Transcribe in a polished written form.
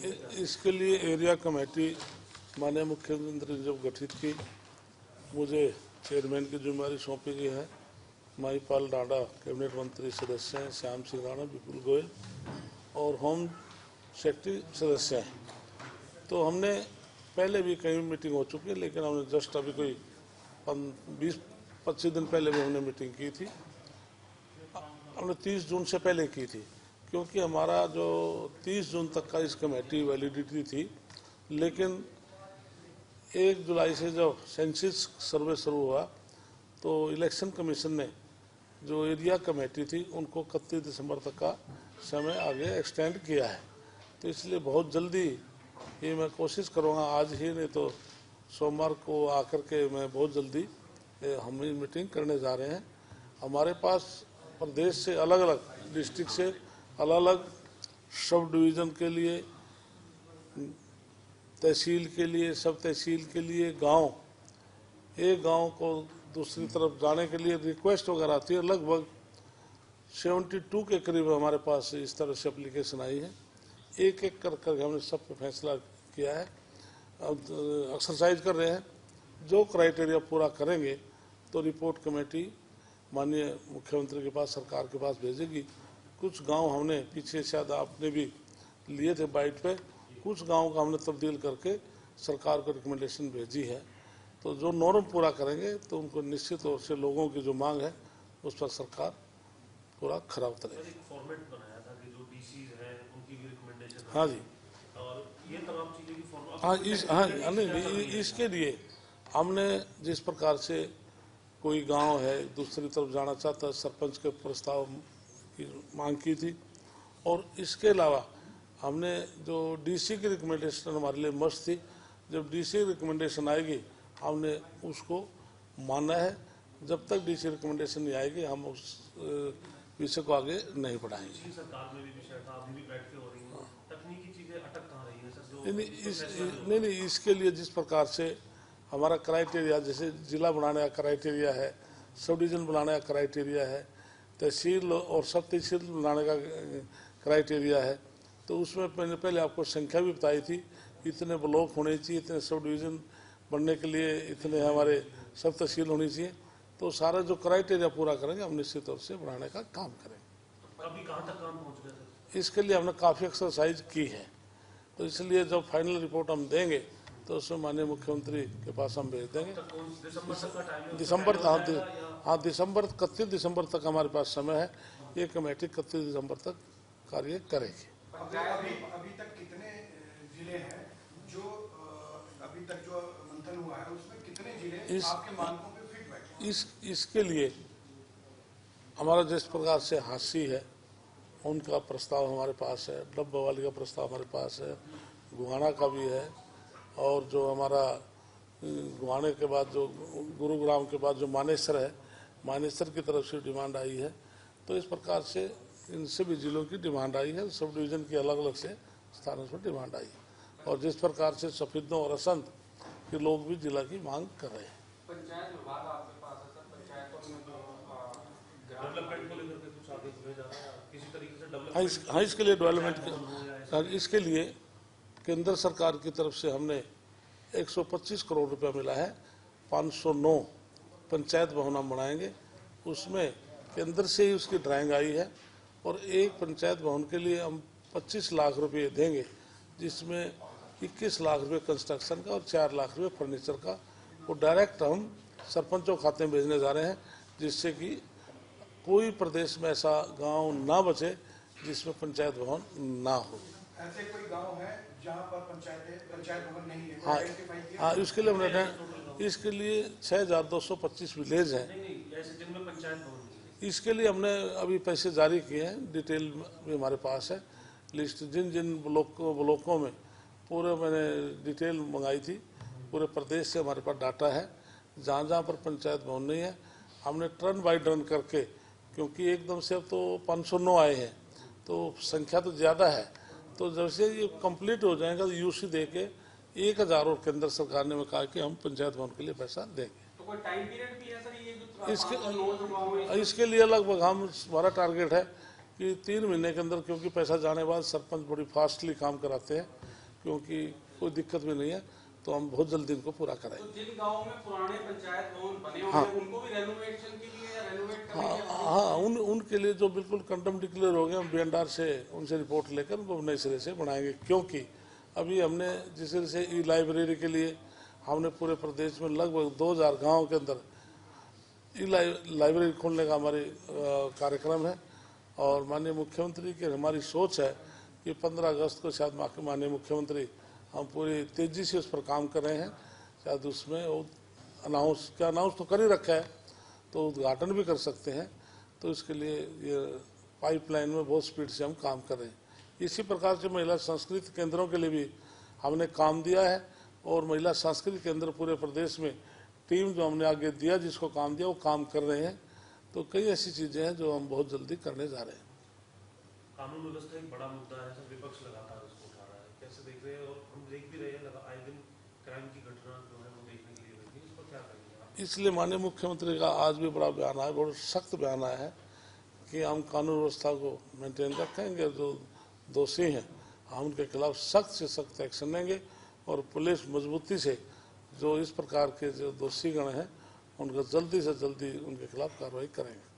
इसके लिए area committee माननीय मुख्यमंत्री ने जब गठित की, मुझे चेयरमैन की जिम्मेदारी सौंपी गई है। महिपाल डांडा कैबिनेट मंत्री सदस्य हैं, श्याम सिंह राणा, विपुल गोयल और होम सेक्रेटरी सदस्य हैं। तो हमने पहले भी कई मीटिंग हो चुकी है, लेकिन हमने जस्ट अभी कोई 20-25 दिन पहले भी हमने मीटिंग की थी। हमने 30 जून से पहले की थी, क्योंकि हमारा जो 30 जून तक का इस कमेटी वैलिडिटी थी, लेकिन 1 जुलाई से जब सेंसस सर्वे शुरू हुआ तो इलेक्शन कमीशन ने जो एरिया कमेटी थी उनको 31 दिसंबर तक का समय आगे एक्सटेंड किया है। तो इसलिए बहुत जल्दी ये मैं कोशिश करूँगा, आज ही नहीं तो सोमवार को आकर के मैं बहुत जल्दी हम मीटिंग करने जा रहे हैं। हमारे पास प्रदेश से अलग अलग डिस्ट्रिक्ट से अलग अलग सब डिवीज़न के लिए, तहसील के लिए, सब तहसील के लिए, गांव, एक गांव को दूसरी तरफ जाने के लिए रिक्वेस्ट वगैरह आती है। लगभग 72 के करीब हमारे पास इस तरह से एप्लीकेशन आई है। एक एक कर कर हमने सब पे फैसला किया है। अब एक्सरसाइज कर रहे हैं। जो क्राइटेरिया पूरा करेंगे तो रिपोर्ट कमेटी माननीय मुख्यमंत्री के पास, सरकार के पास भेजेगी। कुछ गांव हमने पीछे शायद आपने भी लिए थे बाइट पे, कुछ गांव का हमने तब्दील करके सरकार को रिकमेंडेशन भेजी है। तो जो नॉर्म पूरा करेंगे तो उनको निश्चित तौर से लोगों की जो मांग है उस पर सरकार पूरा खरा उतरेगी। फॉर्मेट बनाया था कि जो डीसी हैं उनकी भी रिकमेंडेशन। हाँ जी, और ये तमाम चीजें की फॉर्मेट। हाँ नहीं, इसके लिए हमने जिस प्रकार से कोई गांव है दूसरी तरफ जाना चाहता है, सरपंच के प्रस्ताव की मांग की थी। और इसके अलावा हमने जो डीसी की रिकमेंडेशन हमारे लिए मस्ट थी, जब डीसी रिकमेंडेशन आएगी हमने उसको मानना है। जब तक डीसी रिकमेंडेशन नहीं आएगी हम उस विषय को आगे नहीं बढ़ाएंगे। सरकार में भी विषय था, अभी भी बैठकें हो रही हैं, तकनीकी चीजें अटक कहाँ रही हैं सर? नहीं, इसके लिए जिस प्रकार से हमारा क्राइटेरिया, जैसे जिला बनाने का क्राइटेरिया है, सब डिवीजन बनाने का क्राइटेरिया है, तहसील और सब तहसील बनाने का क्राइटेरिया है, तो उसमें मैंने पहले आपको संख्या भी बताई थी, इतने ब्लॉक होने चाहिए, इतने सब डिवीज़न बनने के लिए इतने हमारे सब तहसील होनी चाहिए। तो सारा जो क्राइटेरिया पूरा करेंगे हम निश्चित तौर से बढ़ाने का काम करेंगे। अभी कहाँ तक काम पहुँच गया सर? इसके लिए हमने काफ़ी एक्सरसाइज की है, तो इसलिए जब फाइनल रिपोर्ट हम देंगे तो उसमें माननीय मुख्यमंत्री के पास हम भेज देंगे। दिसंबर, हाँ दिसंबर, 31 दिसंबर तक हमारे पास समय है। ये कमेटी 31 दिसंबर तक कार्य करेगी। अभी तक कितने जिले हैं जो अभी तक जो मंथन हुआ है उसमें कितने जिले आपके मानकों पे फिट बैठे? इसके लिए हमारा जिस प्रकार से हांसी है उनका प्रस्ताव हमारे पास है, डब्बावाली का प्रस्ताव हमारे पास है, गुहाना का भी है, और जो हमारा गुहाने के बाद जो गुरुग्राम के बाद जो मानेसर है, मानेसर की तरफ से डिमांड आई है। तो इस प्रकार से इन सभी जिलों की डिमांड आई है, सब डिवीज़न की अलग अलग से स्थानों पर डिमांड आई है। और जिस प्रकार से सफेदों और असंत के लोग भी जिला की मांग कर रहे हैं। पंचायत विभाग आपके पास है सर, पंचायतों में डेवलपमेंट को लेकर कुछ आगे बढ़े जा रहा है किसी तरीके से डेवलपमेंट? हाँ, इसके लिए डेवलपमेंट इसके लिए केंद्र सरकार की तरफ से हमने 125 करोड़ रुपया मिला है। 509 पंचायत भवन हम बनाएंगे, उसमें केंद्र से ही उसकी ड्राइंग आई है। और एक पंचायत भवन के लिए हम 25 लाख रुपये देंगे, जिसमें 21 लाख रुपये कंस्ट्रक्शन का और 4 लाख रुपये फर्नीचर का, वो डायरेक्ट हम सरपंचों खाते में भेजने जा रहे हैं, जिससे कि कोई प्रदेश में ऐसा गांव ना बचे जिसमें पंचायत भवन ना हो। ऐसे कोई गांव है जहां पर पंचायत भवन नहीं है? हाँ, इसके लिए हमने इसके लिए 6225 विलेज हैं, ऐसे जिनमें पंचायत भवन। इसके लिए हमने अभी पैसे जारी किए हैं, डिटेल भी हमारे पास है लिस्ट। जिन जिन ब्लॉकों में पूरे मैंने डिटेल मंगाई थी, पूरे प्रदेश से हमारे पास डाटा है। जहाँ जहाँ पर पंचायत भवन नहीं है हमने टर्न बाय टर्न करके, क्योंकि एकदम से अब तो 509 आए हैं तो संख्या तो ज़्यादा है, तो जैसे ये कंप्लीट हो जाएगा तो यूसी दे के 1000 और केंद्र सरकार ने कहा कि हम पंचायत भवन के लिए पैसा देंगे। तो कोई टाइम पीरियड भी है सर ये जो इसके लिए लगभग हमारा टारगेट है कि 3 महीने के अंदर, क्योंकि पैसा जाने के बाद सरपंच बड़ी फास्टली काम कराते हैं, क्योंकि कोई दिक्कत भी नहीं है, तो हम बहुत जल्दी इनको पूरा कराएंगे। तो जिन गांवों में पुराने पंचायत भवन बने हुए हैं उनको भी रेनोवेशन के लिए या रेनोवेट करने के लिए हाँ, उनके लिए जो बिल्कुल कंडम डिक्लेयर हो गए, हम बीएनआर से उनसे रिपोर्ट लेकर उनको नए सिरे से बनाएंगे। क्योंकि अभी हमने जिस तरह से ई लाइब्रेरी के लिए हमने पूरे प्रदेश में लगभग 2000 गाँव के अंदर ई लाइब्रेरी खोलने का हमारे कार्यक्रम है। और माननीय मुख्यमंत्री की हमारी सोच है कि 15 अगस्त को शायद माननीय मुख्यमंत्री हम पूरी तेज़ी से उस पर काम कर रहे हैं। शायद उसमें अनाउंस तो कर ही रखा है, तो उद्घाटन भी कर सकते हैं। तो इसके लिए ये पाइपलाइन में बहुत स्पीड से हम काम कर रहे हैं। इसी प्रकार से महिला संस्कृति केंद्रों के लिए भी हमने काम दिया है, और महिला संस्कृति केंद्र पूरे प्रदेश में टीम जो हमने आगे दिया, जिसको काम दिया वो काम कर रहे हैं। तो कई ऐसी चीज़ें हैं जो हम बहुत जल्दी करने जा रहे हैं। कानून व्यवस्था एक बड़ा मुद्दा है सर, विपक्ष लगातार इसको उठा रहा है, कैसे देख रहे हैं? और हम देख भी रहे हैं आए दिन क्राइम की घटना जो है वो देखने के लिए रहती है, इस पर क्या करेंगे आप? इसलिए माननीय मुख्यमंत्री का आज भी बड़ा बयान आया, बहुत सख्त बयान आया है कि हम कानून व्यवस्था को मेंटेन रखेंगे। जो दोषी हैं हम उनके खिलाफ सख्त से सख्त एक्शन लेंगे, और पुलिस मजबूती से जो इस प्रकार के जो दोषीगण हैं उनका जल्दी से जल्दी उनके खिलाफ कार्रवाई करेंगे।